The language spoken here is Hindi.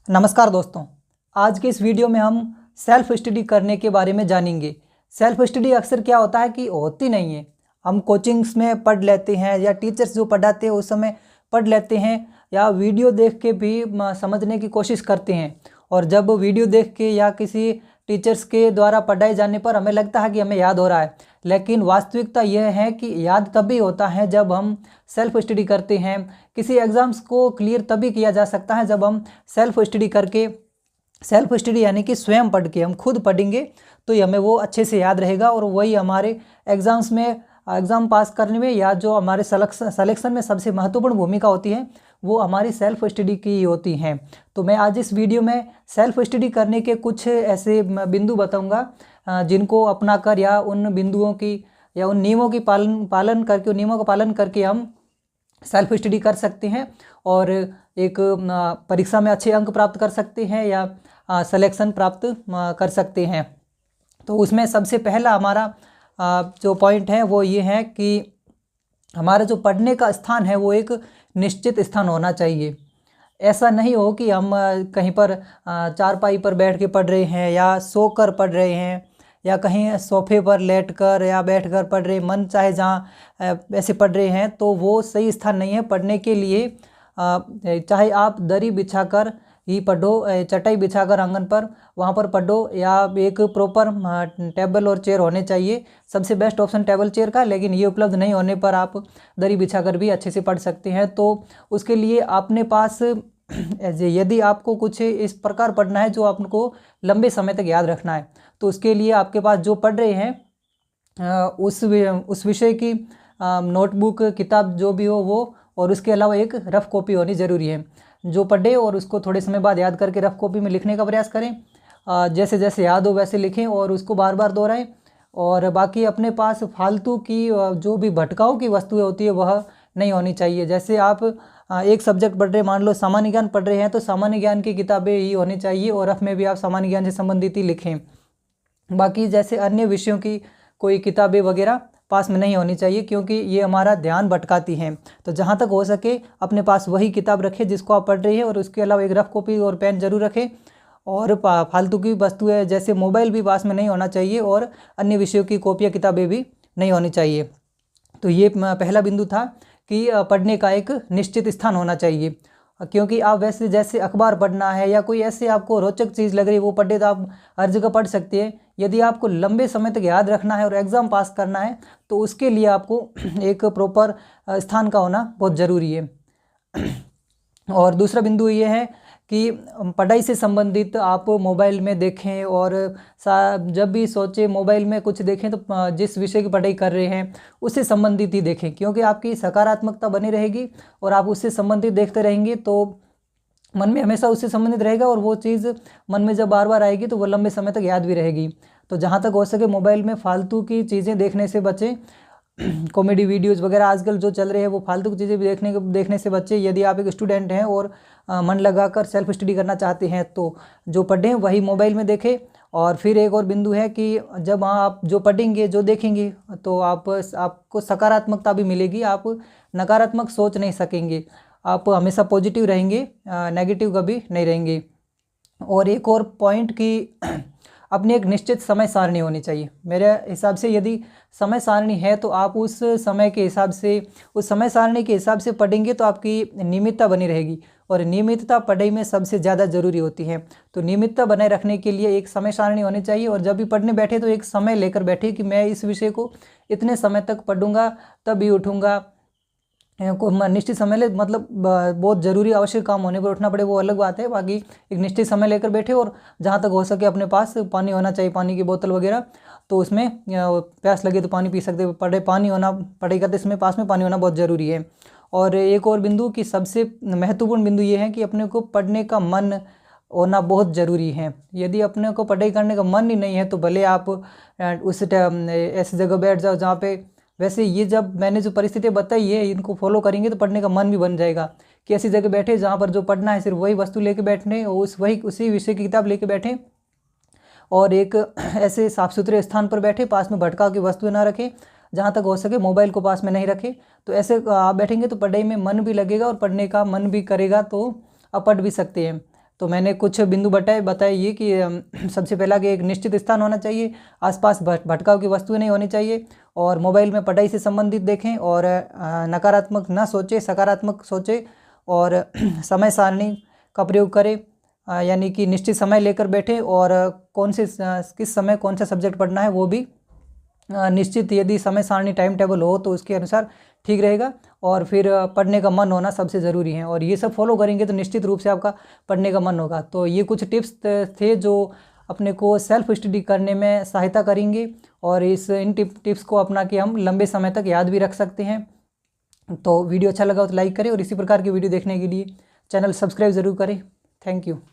नमस्कार दोस्तों, आज के इस वीडियो में हम सेल्फ स्टडी करने के बारे में जानेंगे। सेल्फ स्टडी अक्सर क्या होता है कि होती नहीं है। हम कोचिंग्स में पढ़ लेते हैं या टीचर्स जो पढ़ाते हैं उस समय पढ़ लेते हैं या वीडियो देख के भी समझने की कोशिश करते हैं। और जब वीडियो देख के या किसी टीचर्स के द्वारा पढ़ाए जाने पर हमें लगता है कि हमें याद हो रहा है, लेकिन वास्तविकता यह है कि याद तभी होता है जब हम सेल्फ स्टडी करते हैं। किसी एग्ज़ाम्स को क्लियर तभी किया जा सकता है जब हम सेल्फ स्टडी करके, सेल्फ स्टडी यानी कि स्वयं पढ़ के, हम खुद पढ़ेंगे तो हमें वो अच्छे से याद रहेगा और वही हमारे एग्ज़ाम्स में, एग्ज़ाम पास करने में या जो हमारे सलेक्शन में सबसे महत्वपूर्ण भूमिका होती है वो हमारी सेल्फ स्टडी की होती हैं। तो मैं आज इस वीडियो में सेल्फ स्टडी करने के कुछ ऐसे बिंदु बताऊंगा जिनको अपनाकर या उन बिंदुओं की या उन नियमों की पालन करके, उन नियमों का पालन करके हम सेल्फ स्टडी कर सकते हैं और एक परीक्षा में अच्छे अंक प्राप्त कर सकते हैं या सिलेक्शन प्राप्त कर सकते हैं। तो उसमें सबसे पहला हमारा जो पॉइंट है वो ये है कि हमारा जो पढ़ने का स्थान है वो एक निश्चित स्थान होना चाहिए। ऐसा नहीं हो कि हम कहीं पर चारपाई पर बैठ के पढ़ रहे हैं या सोकर पढ़ रहे हैं या कहीं सोफे पर लेटकर या बैठकर पढ़ रहे, मन चाहे जहाँ ऐसे पढ़ रहे हैं, तो वो सही स्थान नहीं है पढ़ने के लिए। चाहे आप दरी बिछाकर ही पढ़ो, चटाई बिछाकर आंगन पर वहाँ पर पढ़ो, या एक प्रॉपर टेबल और चेयर होने चाहिए। सबसे बेस्ट ऑप्शन टेबल चेयर का, लेकिन ये उपलब्ध नहीं होने पर आप दरी बिछाकर भी अच्छे से पढ़ सकते हैं। तो उसके लिए अपने पास यदि आपको कुछ इस प्रकार पढ़ना है जो आपको लंबे समय तक याद रखना है, तो उसके लिए आपके पास जो पढ़ रहे हैं उस विषय की नोटबुक, किताब जो भी हो वो, और उसके अलावा एक रफ कॉपी होनी ज़रूरी है। जो पढ़े और उसको थोड़े समय बाद याद करके रफ कॉपी में लिखने का प्रयास करें। जैसे जैसे याद हो वैसे लिखें और उसको बार बार दोहराएं। और बाकी अपने पास फालतू की जो भी भटकाऊ की वस्तुएं होती है वह नहीं होनी चाहिए। जैसे आप एक सब्जेक्ट पढ़ रहे, मान लो सामान्य ज्ञान पढ़ रहे हैं, तो सामान्य ज्ञान की किताबें ही होनी चाहिए और रफ में भी आप सामान्य ज्ञान से संबंधित ही लिखें। बाकी जैसे अन्य विषयों की कोई किताबें वगैरह पास में नहीं होनी चाहिए, क्योंकि ये हमारा ध्यान भटकाती हैं। तो जहाँ तक हो सके अपने पास वही किताब रखें जिसको आप पढ़ रहे हैं, और उसके अलावा एक रफ कॉपी और पेन जरूर रखें। और फालतू की वस्तुएं जैसे मोबाइल भी पास में नहीं होना चाहिए और अन्य विषयों की कॉपियाँ किताबें भी नहीं होनी चाहिए। तो ये पहला बिंदु था कि पढ़ने का एक निश्चित स्थान होना चाहिए। क्योंकि आप वैसे जैसे अखबार पढ़ना है या कोई ऐसे आपको रोचक चीज़ लग रही है वो पढ़े, तो आप हर जगह पढ़ सकते हैं। यदि आपको लंबे समय तक याद रखना है और एग्ज़ाम पास करना है, तो उसके लिए आपको एक प्रॉपर स्थान का होना बहुत ज़रूरी है। और दूसरा बिंदु ये है कि पढ़ाई से संबंधित आप मोबाइल में देखें, और जब भी सोचें मोबाइल में कुछ देखें तो जिस विषय की पढ़ाई कर रहे हैं उससे संबंधित ही देखें, क्योंकि आपकी सकारात्मकता बनी रहेगी और आप उससे संबंधित देखते रहेंगे तो मन में हमेशा उससे संबंधित रहेगा, और वो चीज़ मन में जब बार बार आएगी तो वो लंबे समय तक याद भी रहेगी। तो जहाँ तक हो सके मोबाइल में फालतू की चीज़ें देखने से बचें। कॉमेडी वीडियोज़ वगैरह आजकल जो चल रहे हैं वो फालतू की चीज़ें भी देखने से बच्चे। यदि आप एक स्टूडेंट हैं और मन लगाकर सेल्फ स्टडी करना चाहते हैं तो जो पढ़ें वही मोबाइल में देखें। और फिर एक और बिंदु है कि जब आप जो पढ़ेंगे, जो देखेंगे, तो आपको सकारात्मकता भी मिलेगी, आप नकारात्मक सोच नहीं सकेंगे, आप हमेशा पॉजिटिव रहेंगे, नेगेटिव कभी नहीं रहेंगे। और एक और पॉइंट कि अपनी एक निश्चित समय सारणी होनी चाहिए। मेरे हिसाब से यदि समय सारणी है तो आप उस समय के हिसाब से, उस समय सारणी के हिसाब से पढ़ेंगे तो आपकी नियमितता बनी रहेगी, और नियमितता पढ़ाई में सबसे ज़्यादा ज़रूरी होती है। तो नियमितता बनाए रखने के लिए एक समय सारणी होनी चाहिए, और जब भी पढ़ने बैठे तो एक समय लेकर बैठे कि मैं इस विषय को इतने समय तक पढ़ूंगा, तभी उठूँगा। को निश्चित समय ले, मतलब बहुत ज़रूरी आवश्यक काम होने पर उठना पड़े वो अलग बात है। बाकी एक निश्चित समय लेकर बैठे, और जहाँ तक हो सके अपने पास पानी होना चाहिए, पानी की बोतल वगैरह, तो उसमें प्यास लगे तो पानी पी सकते, पानी होना पढ़ाई करते इसमें पास में पानी होना बहुत ज़रूरी है। और एक और बिंदु कि सबसे महत्वपूर्ण बिंदु ये है कि अपने को पढ़ने का मन होना बहुत ज़रूरी है। यदि अपने को पढ़ाई करने का मन ही नहीं है तो भले आप उस ऐसी जगह बैठ जाओ जहाँ पे, वैसे ये जब मैंने जो परिस्थितियाँ बताई है इनको फॉलो करेंगे तो पढ़ने का मन भी बन जाएगा कि ऐसी जगह बैठे जहाँ पर जो पढ़ना है सिर्फ वही वस्तु लेके बैठने, और उसी विषय की किताब लेके बैठें, और एक ऐसे साफ सुथरे स्थान पर बैठे, पास में भटकाव की वस्तुएं ना रखें, जहाँ तक हो सके मोबाइल को पास में नहीं रखें। तो ऐसे आप बैठेंगे तो पढ़ाई में मन भी लगेगा और पढ़ने का मन भी करेगा, तो आप पढ़ भी सकते हैं। तो मैंने कुछ बिंदु बताए ये कि सबसे पहला कि एक निश्चित स्थान होना चाहिए, आसपास भटकाव की वस्तुएं नहीं होनी चाहिए, और मोबाइल में पढ़ाई से संबंधित देखें, और नकारात्मक ना सोचें, सकारात्मक सोचें, और समय सारणी का प्रयोग करें, यानी कि निश्चित समय लेकर बैठें, और किस समय कौन सा सब्जेक्ट पढ़ना है वो भी निश्चित, यदि समय सारणी टाइम टेबल हो तो उसके अनुसार ठीक रहेगा। और फिर पढ़ने का मन होना सबसे ज़रूरी है, और ये सब फॉलो करेंगे तो निश्चित रूप से आपका पढ़ने का मन होगा। तो ये कुछ टिप्स थे जो अपने को सेल्फ स्टडी करने में सहायता करेंगे, और इन टिप्स को अपना के हम लंबे समय तक याद भी रख सकते हैं। तो वीडियो अच्छा लगा तो लाइक करें, और इसी प्रकार की वीडियो देखने के लिए चैनल सब्सक्राइब ज़रूर करें। Thank you.